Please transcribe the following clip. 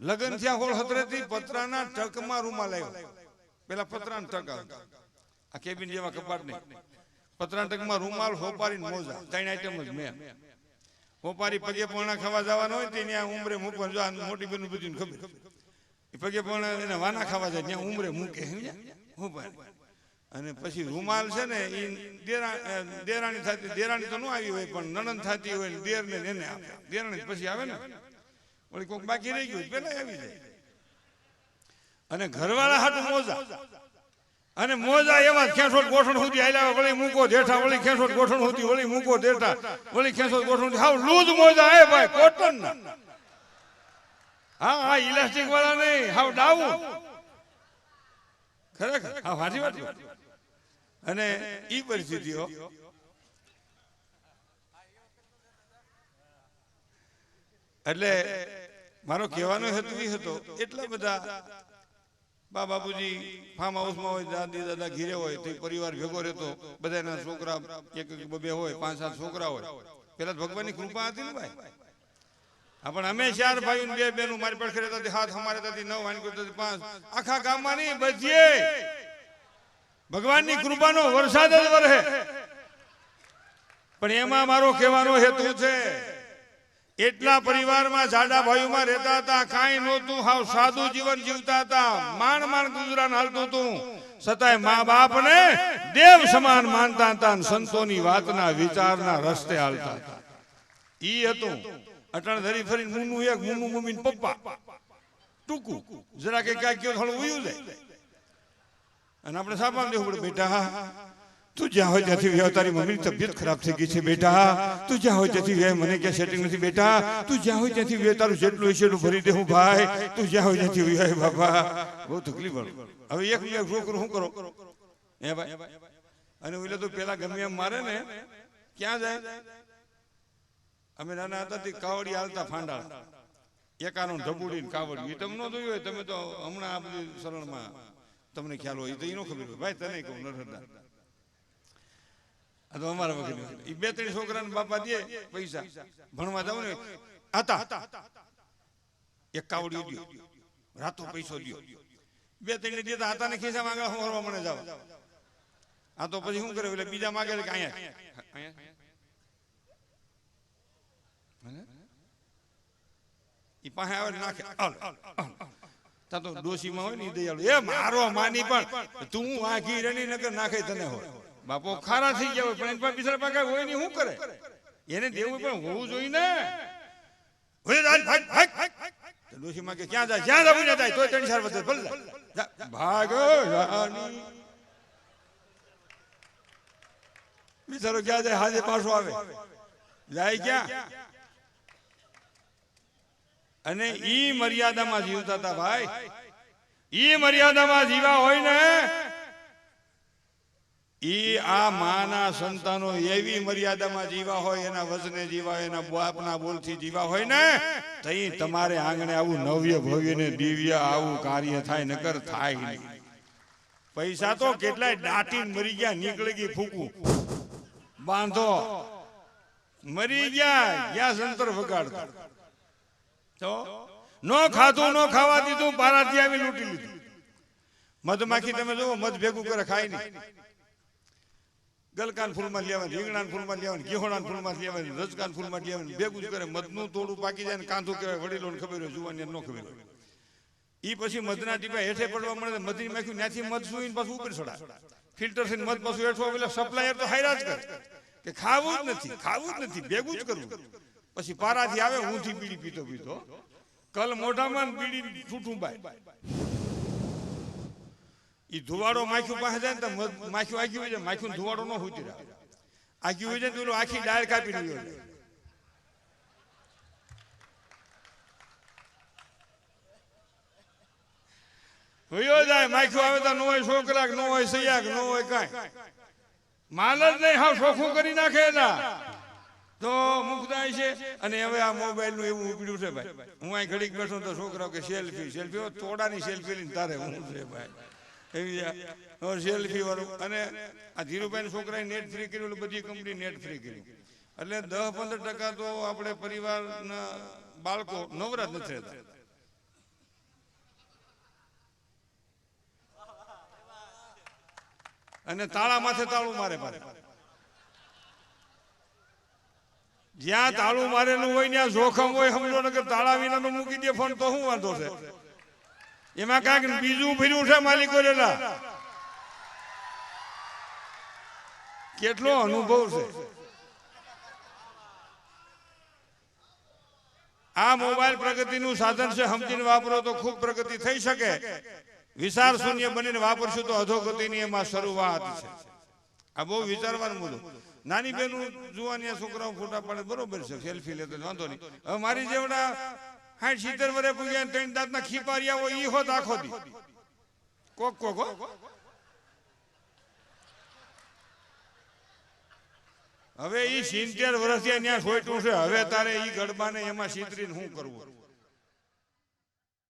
લગન થયા હોળ હતરેથી પતરાના ટકમાં રૂમાલ આવ્યો. પેલા પતરાના ટક આવતા, આ કેબિન જેવા કપાટ નહીં, પતરાના ટકમાં રૂમાલ, હોપારી મોજા, 3 આઈટમ જ મેં. હોપારી પગે પોણા ખાવા જવાનો હોય ત્યાં ઉમરે મૂકવા, જો મોટી બેન બધી ખબર, પગે પોણા એને વાના ખાવા જાય ત્યાં ઉમરે મૂકે હોપારી. અને પછી રૂમાલ છે ને એ દેરાણી થતી, દેરાણી તો ન આવી હોય પણ નણંદ થતી હોય દેર ને એને આપે. દેરાણી પછી આવે ને વળી કોઈક બાકી રહી ગયું પેલા આવી જાય. અને ઘરવાળા હાટું મોજા, અને મોજા એવા ખેંચોટ ગોઠણ સુધી હાલ્યા, વળી મૂકો જેઠા, વળી ખેંચોટ ગોઠણ સુધી, વળી મૂકો જેઠા, વળી ખેંચોટ ગોઠણ, હાવ લૂઝ મોજા હે ભાઈ, કોટન ના. હા ઇલાસ્ટિક વાળા નહીં, હાવ ડાવું. ખરેખર હા વાંચી વાત. અને ઈ પરિસ્થિતિઓ એટલે મારો કહેવાનો હેતુ એ હતો, એટલા બધા બા બાપુજી ફાર્મ હાઉસમાં હોય, દાદી દાદા ઘીરે હોય, તો પરિવાર ભેગો રહેતો, બધાના છોકરા એક બે હોય, 5-7 છોકરા હોય. પેલા ભગવાનની કૃપા હતી ને ભાઈ. પણ અમે 4 ભાઈઓ ને 2 બહેનો મારી પડખે રહેતા, હાથ અમારે થતી 9 વાન કરતા 5, આખા ગામમાં નહીં બધીએ ભગવાનની કૃપાનો વરસાદ જ વરહે. પણ એમાં મારો કહેવાનો હેતુ છે, એટલા પરિવારમાં જાડા ભાઈઓમાં રહેતા હતા, કાંઈ નહોતું, હાવ સાદું જીવન જીવતા હતા, માંડ માંડ ગુજરાન હાલતું હતું, છતાંય મા બાપને દેવ સમાન માનતા હતા, સંતોની વાતના વિચારના રસ્તે હાલતા હતા. ઈ હતું. અટાણ ધરી ફરીને મુન્નું એક, મુન્નું મમ્મી પપ્પા ટૂંકું, જરા કે કાંઈ કયો થોડું ઉયું જાય. અને આપણે સાપામ દેવું પડે, બેટા તું જ્યાં હોય ત્યાંથી વ્યાવ, તારી મમ્મીની તબિયત ખરાબ થઈ ગઈ છે બેટા, તું જ્યાં હોય ત્યાંથી વ્યાવ, મને ક્યાં સેટિંગ નથી બેટા, તું જ્યાં હોય ત્યાંથી વ્યાવ, તારું જેટલું હોય એટલું ભરી દેવું ભાઈ, તું જ્યાં હોય ત્યાંથી વ્યાવ બાપા. બહુ તકલીફ પડે. હવે એક છોકરો શું કરો હે ભાઈ. અને ઓલે તો પેલા ગમે એમ મારે ને, ક્યાં જાય. અમે નાના હતા કાવડી હાલતા ફાંડા, એકાનો ઢબુડી કાવડી, એ તમે ન જોયું હોય, તમે તો હમણાં આ બધી શરણમાં તમને ખ્યાલ હોય, તો એ ન ખબર હોય ભાઈ. તને કહું નરહરદાર, આ તો અમારા વખત એ 2-3 છોકરાને બાપા દે પૈસા ભણવા જાવ ને, હતા એક કાવડી દો, રાતો પૈસો દો, 2-3 ને દેતા હતા ને ખિસ્સા માંગા ફરવા મને જાવ. આ તો પછી શું કરે, એટલે બીજા માગે કે અહીંયા ઈ પાસે આવે નાખે. તા તો ડોશીમાં હોય ને ઈ દયાળુ, એ મારો માની પણ તું આ ઘી રણી નગર નાખે તને હોય. બાપો ખારા થઈ ગયા હોય પણ એની પાસે બિચારા પાસે હોય નહીં, શું કરે, એને દેવું પણ હોવું જોઈએ ને. ડોશીમાં કે ક્યાં જાય, જ્યાં જવું જાય તોય 3-4 વધે ભલે ભાગો રાની. બિચારો ક્યાં જાય, હાજે પાછો આવે, જાય ક્યાં. અને ઈ મર્યાદામાં જીવતા હતા ભાઈ. ઈ મર્યાદામાં જીવા હોય ને, ઈ આ માના સંતાનો એવી મર્યાદામાં જીવા હોય, એના વચને જીવા હોય, એના બાપના બોલથી જીવા હોય ને, તઈ તમારે આંગણે આવું નવ્ય ભવ્ય ને દિવ્ય આવું કાર્ય થાય, નકર થાય નહીં. પૈસા તો કેટલાય દાટીને મરી ગયા, નીકળી ગઈ ફૂકું, બાંધો મરી ગયા, ગયા સંતર વગાડતા. તો નો ખાધું, નો ખાવા દીધું, પારાથી આવી લૂંટી લીધું. મધમાખી તમે જુઓ, મધ ભેગું કરે ખાય નહીં. ગલકાન ફૂલમાં લેવાનું, રીંગણાના ફૂલમાં લેવાનું, ગીહોણાના ફૂલમાં લેવાનું, રજકાના ફૂલમાં લેવાનું, ભેગું જ કરે. મધનું તોડું પાકી જાય ને કાંધું કહેવાય, વડીલોને ખબર હોય, જુવાનને ન ખબર હોય. ઈ પછી મધના ટીપા હેઠે પડવા મળે, મધની માખ્યું ત્યાંથી મધ સુઈને પાછું ઉપર ચડા, ફિલ્ટર થઈને મધ પાછું હેઠો. એટલે સપ્લાયર તો હાયરા જ કરે કે ખાવું જ નથી, ખાવું જ નથી, ભેગું જ કરવું. પછી પારાથી આવે, ઊંધી બીડી પીતો પીતો કલ મોઢામાં બીડી છૂટું બાય. ઈ ધુવાડો માખ્યું પાસે જાય ને તો માખ્યું આગી હોય જાય, માખ્યું ધુવાડો ન હોતી રહે, આગી હોય જાય તો પેલું આખી ડાળ કાપી રહ્યો હોયો જાય. માખ્યું આવે તો ન હોય છોકરા, ન હોય સૈયાક, ન હોય કાંઈ, માલ જ નહીં, હાવ ચોખ્ખું કરી નાખે ના તો મુકદાય છે. અને હવે આ મોબાઈલ નું એવું ઉપડ્યું છે ભાઈ, હું અહીં ઘડીક બેઠો તો છોકરાઓ કે સેલ્ફી સેલ્ફી, તોડાની સેલ્ફી લઈને તારે હું છે ભાઈ એવી સેલ્ફી વાળું. અને આ ધીરુભાઈ છોકરાએ નેટ ફ્રી કર્યું, બધી કંપની નેટ ફ્રી કર્યું, એટલે 10-15% તો આપણે પરિવારના બાળકો નવરા જ નથી રહેતા. અને તાળા માથે તાળું મારે પારે. જ્યાં તાળું મારેલું હોય ત્યાં જોખમ હોય સમજો ને કે તાળા વિનાનો મૂકી દે ફોન તો શું વાંધો છે? એમાં કાંઈક બીજું ફર્યું છે માલિકો રેલા. કેટલો અનુભવ છે. આ મોબાઈલ પ્રગતિનું સાધન છે, સમજીને વાપરો તો ખૂબ પ્રગતિ થઈ શકે. વિચાર શૂન્ય બનીને વાપરશું તો અધોગતિની એમાં શરૂઆત છે. આ બહુ વિચારવાનું મુદ્દો. નાની બેનું જુવાની છોકરાઓ ફોટા પાડે બરોબર છે, સેલ્ફી લેતો વાંધો નહીં. હવે મારી જેવડા 60-70 વર્ષે પૂગ્યા 3 દાંતના ખીપારિયા હોય ઈ હોત આખો દી કોક કોક. હવે ઈ 70 વર્ષથી ત્યાં સોયટું છે. હવે તારે ઈ ગરબાને એમાં છીતરીને શું કરવું?